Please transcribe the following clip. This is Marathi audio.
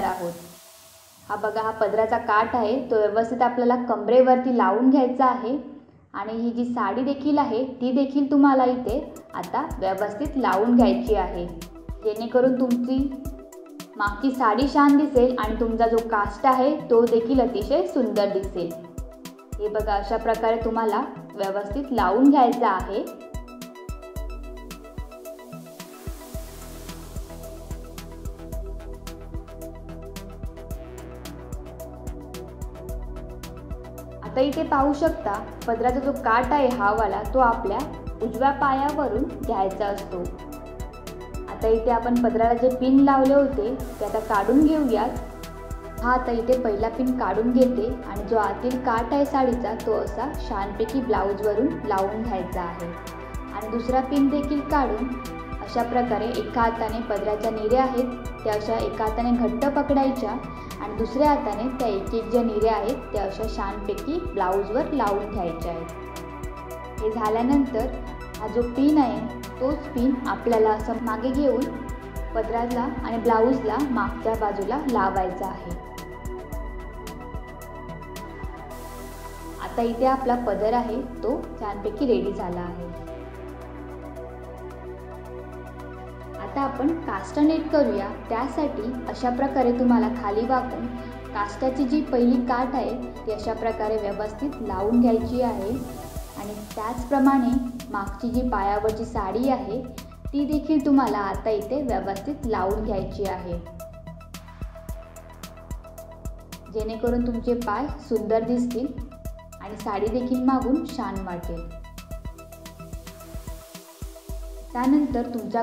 आहोत। हा बघा, हा पदराचा काठ आहे तो व्यवस्थित आपल्याला कमरेवरती लावून घ्यायचा आहे आणि ही जी साडी देखील आहे ती देखील तुम्हाला इथे आता व्यवस्थित लावून घ्यायची आहे, जेणेकरून तुमची मागची साडी छान दिसेल आणि तुमचा जो कास्ट आहे तो देखील अतिशय सुंदर दिसेल। हे बघा, अशा प्रकारे तुम्हाला व्यवस्थित लावून घ्यायचं आहे। आता इथे पाहू शकता, पदराचा जो काठ आहे हा वाला तो आपल्या उजव्या पायावरून घ्यायचा असतो। आता इथे आपण पदराला जे पिन लावले होते ते आता काढून घेऊयात। हा आता इथे पहिला पिन काढून घेते आणि जो आतील काठ आहे साडीचा तो असा छानपैकी ब्लाऊजवरून लावून घ्यायचा आहे आणि दुसरा पिन देखील काढून अशा प्रकारे एका हाताने पदराच्या निऱ्या आहेत त्या अशा एका हाताने घट्ट पकडायच्या आणि दुसऱ्या हाताने त्या एक ज्या निऱ्या आहेत त्या अशा छानपैकी ब्लाऊजवर लावून घ्यायच्या आहेत। हे झाल्यानंतर हा जो पिन आहे तोच पिन आपल्याला असं मागे घेऊन पदराला आणि ब्लाऊजला मागच्या बाजूला लावायचा आहे। आता इथे आपला पदर आहे तो छानपैकी रेडी झाला आहे। आता आपण काष्टनेट करूया। त्यासाठी अशा प्रकारे तुम्हाला खाली वाकून काष्टाची जी पहिली काठ आहे ती अशा प्रकारे व्यवस्थित लावून घ्यायची आहे आणि त्याचप्रमाणे मागची जी पायावरची साडी आहे ती देखील तुम्हाला आता इथे व्यवस्थित लावून घ्यायची आहे, जेणेकरून तुमचे पाय सुंदर दिसतील आणि साडी देखील मागून छान वाटेल। त्यानंतर तुमच्या